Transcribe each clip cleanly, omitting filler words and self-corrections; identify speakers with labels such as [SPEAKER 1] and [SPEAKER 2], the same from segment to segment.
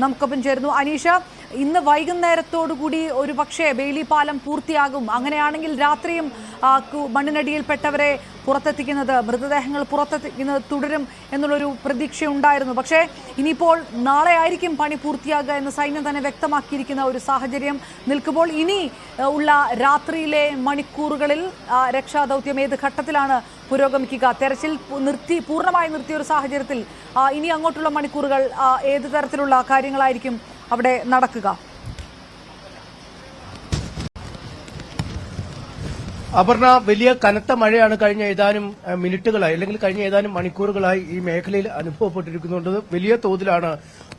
[SPEAKER 1] നമുക്കൊപ്പം ചേരുന്നു. അനീഷ, ഇന്ന് വൈകുന്നേരത്തോടുകൂടി ഒരു പക്ഷേ ബെയിലി പാലം പൂർത്തിയാകും. അങ്ങനെയാണെങ്കിൽ രാത്രിയും മണ്ണിനടിയിൽപ്പെട്ടവരെ പുറത്തെത്തിക്കുന്നത്, മൃതദേഹങ്ങൾ പുറത്തെത്തിക്കുന്നത് തുടരും എന്നുള്ളൊരു പ്രതീക്ഷയുണ്ടായിരുന്നു. പക്ഷേ ഇനിയിപ്പോൾ നാളെ ആയിരിക്കും പണി പൂർത്തിയാകുക എന്ന് സൈന്യം തന്നെ വ്യക്തമാക്കിയിരിക്കുന്ന ഒരു സാഹചര്യം നിൽക്കുമ്പോൾ ഇനി ഉള്ള രാത്രിയിലെ മണിക്കൂറുകളിൽ രക്ഷാദൗത്യം ഏത് ഘട്ടത്തിലാണ് പുരോഗമിക്കുക? തെരച്ചിൽ പൂർണ്ണമായി നിർത്തിയ ഒരു സാഹചര്യത്തിൽ ഇനി അങ്ങോട്ടുള്ള മണിക്കൂറുകൾ ഏത് തരത്തിലുള്ള കാര്യങ്ങളായിരിക്കും അവിടെ നടക്കുക?
[SPEAKER 2] അപർണ, വലിയ കനത്ത മഴയാണ് കഴിഞ്ഞ ഏതാനും മിനിറ്റുകളായി അല്ലെങ്കിൽ കഴിഞ്ഞ ഏതാനും മണിക്കൂറുകളായി ഈ മേഖലയിൽ അനുഭവപ്പെട്ടിരിക്കുന്നുണ്ട്. വലിയ തോതിലാണ്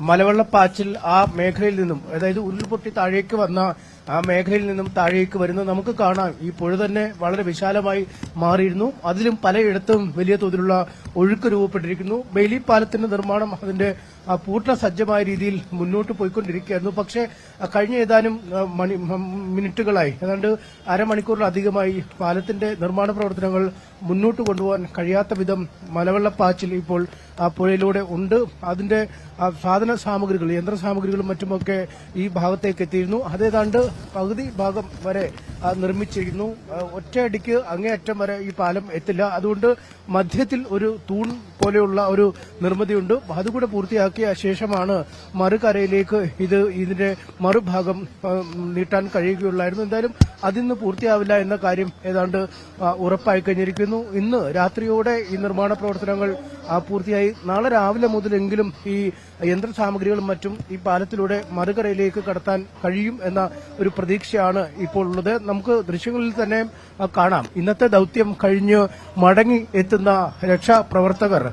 [SPEAKER 2] മലവെള്ളപ്പാച്ചിൽ ആ മേഖലയിൽ നിന്നും, അതായത് ഉരുൾപൊട്ടി താഴേക്ക് വന്ന ആ മേഖലയിൽ നിന്നും താഴേക്ക് വരുന്നത് നമുക്ക് കാണാം. ഈ പുഴ തന്നെ വളരെ വിശാലമായി മാറിയിരുന്നു. അതിലും പലയിടത്തും വലിയ തോതിലുള്ള ഒഴുക്ക് രൂപപ്പെട്ടിരിക്കുന്നു. ബെയിലി പാലത്തിന്റെ നിർമ്മാണം അതിന്റെ പൂർണ്ണ സജ്ജമായ രീതിയിൽ മുന്നോട്ട് പോയിക്കൊണ്ടിരിക്കുകയായിരുന്നു. പക്ഷേ കഴിഞ്ഞ ഏതാനും മിനിറ്റുകളായി, ഏതാണ്ട് അരമണിക്കൂറിലധികമായി പാലത്തിന്റെ നിർമ്മാണ പ്രവർത്തനങ്ങൾ മുന്നോട്ട് കൊണ്ടുപോകാൻ കഴിയാത്ത വിധം മലവെള്ളപ്പാച്ചിൽ ഇപ്പോൾ ആ പുഴയിലൂടെ ഉണ്ട്. അതിന്റെ സാധന സാമഗ്രികൾ, യന്ത്ര സാമഗ്രികളും മറ്റുമൊക്കെ ഈ ഭാഗത്തേക്ക് എത്തിയിരുന്നു. അതേതാണ്ട് പകുതി ഭാഗം വരെ നിർമ്മിച്ചിരുന്നു. ഒറ്റയടിക്ക് അങ്ങേയറ്റം വരെ ഈ പാലം എത്തില്ല. അതുകൊണ്ട് മധ്യത്തിൽ ഒരു തൂൺ പോലെയുള്ള ഒരു നിർമ്മിതിയുണ്ട്. അതുകൂടെ പൂർത്തിയാക്കിയ ശേഷമാണ് മറുകരയിലേക്ക് ഇതിന്റെ മറുഭാഗം നീട്ടാൻ കഴിയുകയുള്ളായിരുന്നു. എന്തായാലും അതിന്ന് പൂർത്തിയാവില്ല എന്ന കാര്യം ഏതാണ്ട് ഉറപ്പായി കഴിഞ്ഞിരിക്കുന്നു. ഇന്ന് രാത്രിയോടെ ഈ നിർമ്മാണ പ്രവർത്തനങ്ങൾ പൂർത്തിയായി നാളെ രാവിലെ മുതലെങ്കിലും ഈ യന്ത്ര സാമഗ്രികളും മറ്റും ഈ പാലത്തിലൂടെ മറുകരയിലേക്ക് കടത്താൻ കഴിയും എന്ന ഒരു പ്രതീക്ഷയാണ് ഇപ്പോൾ ഉള്ളത്. നമുക്ക് ദൃശ്യങ്ങളിൽ തന്നെ കാണാം. ഇന്നത്തെ ദൌത്യം കഴിഞ്ഞ് മടങ്ങി എത്തുന്ന രക്ഷാപ്രവർത്തകർ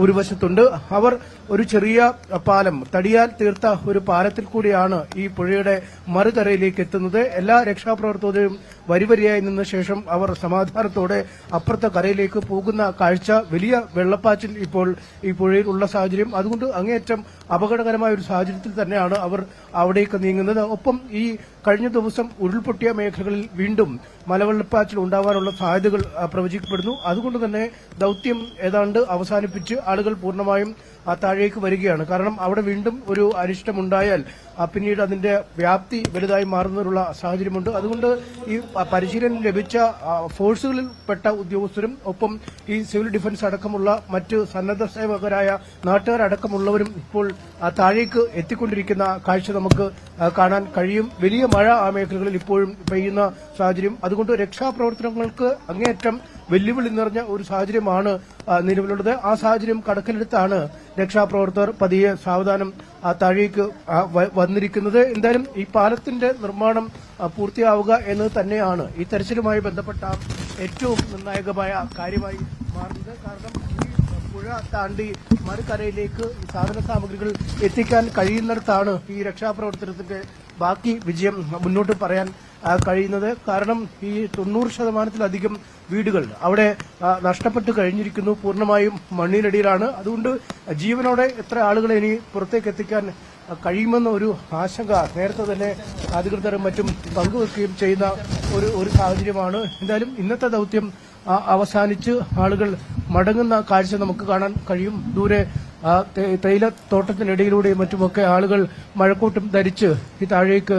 [SPEAKER 2] ഒരു വശത്തുണ്ട്. അവർ ഒരു ചെറിയ പാലം, തടിയാൽ തീർത്ത ഒരു പാലത്തിൽ കൂടിയാണ് ഈ പുഴയുടെ മറുകരയിലേക്ക് എത്തുന്നത്. എല്ലാ രക്ഷാപ്രവർത്തകരും വരിവരിയായി നിന്ന ശേഷം അവർ സമാധാനത്തോടെ അപ്പുറത്തെ കരയിലേക്ക് പോകുന്ന കാഴ്ച. വലിയ വെള്ളപ്പാച്ചിൽ ഇപ്പോൾ ഈ പുഴയിൽ ഉള്ള സാഹചര്യം. അതുകൊണ്ട് അങ്ങേയറ്റം അപകടകരമായ ഒരു സാഹചര്യത്തിൽ തന്നെയാണ് അവർ അവിടേക്ക് നീങ്ങുന്നത്. ഒപ്പം ഈ കഴിഞ്ഞ ദിവസം ഉരുൾപൊട്ടിയ മേഖലകളിൽ വീണ്ടും മലവെള്ളപ്പാച്ചിൽ ഉണ്ടാവാനുള്ള സാധ്യതകൾ പ്രവചിക്കപ്പെടുന്നു. അതുകൊണ്ട് തന്നെ ദൌത്യം ഏതാണ്ട് അവസാനിപ്പിച്ച് ആളുകൾ പൂർണ്ണമായും താഴേക്ക് വരികയാണ്. കാരണം അവിടെ വീണ്ടും ഒരു അനിഷ്ടമുണ്ടായാൽ പിന്നീട് അതിന്റെ വ്യാപ്തി വലുതായി മാറുന്നതിനുള്ള സാഹചര്യമുണ്ട്. അതുകൊണ്ട് ഈ പരിശീലനം ലഭിച്ച ഫോഴ്സുകളിൽപ്പെട്ട ഉദ്യോഗസ്ഥരും ഒപ്പം ഈ സിവിൽ ഡിഫൻസ് അടക്കമുള്ള മറ്റ് സന്നദ്ധ സേവകരായ നാട്ടുകാരടക്കമുള്ളവരും ഇപ്പോൾ താഴേക്ക് എത്തിക്കൊണ്ടിരിക്കുന്ന കാഴ്ച നമുക്ക് കാണാൻ കഴിയും. വലിയ മഴ ആ മേഖലകളിൽ ഇപ്പോഴും പെയ്യുന്ന സാഹചര്യം. അതുകൊണ്ട് രക്ഷാപ്രവർത്തനങ്ങൾക്ക് അങ്ങേയറ്റം വെല്ലുവിളി നിറഞ്ഞ ഒരു സാഹചര്യമാണ് നിലവിലുള്ളത്. ആ സാഹചര്യം കണക്കിലെടുത്താണ് രക്ഷാപ്രവർത്തകർ പതിയെ സാവധാനം താഴേക്ക് വന്നിരിക്കുന്നത്. എന്തായാലും ഈ പാലത്തിന്റെ നിർമ്മാണം പൂർത്തിയാവുക എന്നത് തന്നെയാണ് ഈ തെരച്ചിലുമായി ബന്ധപ്പെട്ട ഏറ്റവും നിർണായകമായ കാര്യമായി മാറുന്നത്. കാരണം ഈ പുഴ താണ്ടി മറുകരയിലേക്ക് ഈ സാധന സാമഗ്രികൾ എത്തിക്കാൻ കഴിയുന്നിടത്താണ് ഈ രക്ഷാപ്രവർത്തനത്തിന്റെ ബാക്കി വിജയം മുന്നോട്ട് പറയാൻ കഴിയുന്നത്. കാരണം ഈ 90% വീടുകൾ അവിടെ നഷ്ടപ്പെട്ട് കഴിഞ്ഞിരിക്കുന്നു. പൂർണ്ണമായും മണ്ണിനടിയിലാണ്. അതുകൊണ്ട് ജീവനോടെ എത്ര ആളുകളെ ഇനി പുറത്തേക്ക് എത്തിക്കാൻ കഴിയുമെന്ന ഒരു ആശങ്ക നേരത്തെ തന്നെ അധികൃതരും മറ്റും പങ്കുവെക്കുകയും ചെയ്യുന്ന ഒരു സാഹചര്യമാണ്. എന്തായാലും ഇന്നത്തെ ദൌത്യം അവസാനിച്ച് ആളുകൾ മടങ്ങുന്ന കാഴ്ച നമുക്ക് കാണാൻ കഴിയും. ദൂരെ തേയിലത്തോട്ടത്തിനിടയിലൂടെയും മറ്റുമൊക്കെ ആളുകൾ മഴക്കോട്ടും ധരിച്ച് ഈ താഴേക്ക്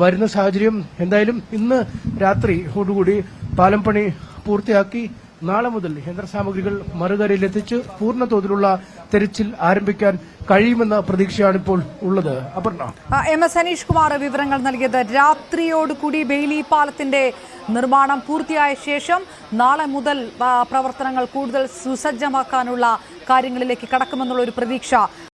[SPEAKER 2] വരുന്ന സാഹചര്യം. എന്തായാലും ഇന്ന് രാത്രിയോടുകൂടി പാലം പണി പൂർത്തിയാക്കി നാളെ മുതൽ യന്ത്രസാമഗ്രികൾ മറുകരയിലെത്തിച്ച് പൂർണ്ണ തോതിലുള്ള തെരച്ചിൽ ആരംഭിക്കാൻ കഴിയുമെന്ന പ്രതീക്ഷയാണ് ഇപ്പോൾ ഉള്ളത്. അപർണ,
[SPEAKER 1] MS അനീഷ് കുമാർ വിവരങ്ങൾ നൽകിയത്. രാത്രിയോടുകൂടി ബെയിലി പാലത്തിന്റെ നിർമ്മാണം പൂർത്തിയായ ശേഷം നാളെ മുതൽ പ്രവർത്തനങ്ങൾ കൂടുതൽ സുസജ്ജമാക്കാനുള്ള കാര്യങ്ങളിലേക്ക് കടക്കുമെന്നുള്ള ഒരു പ്രതീക്ഷ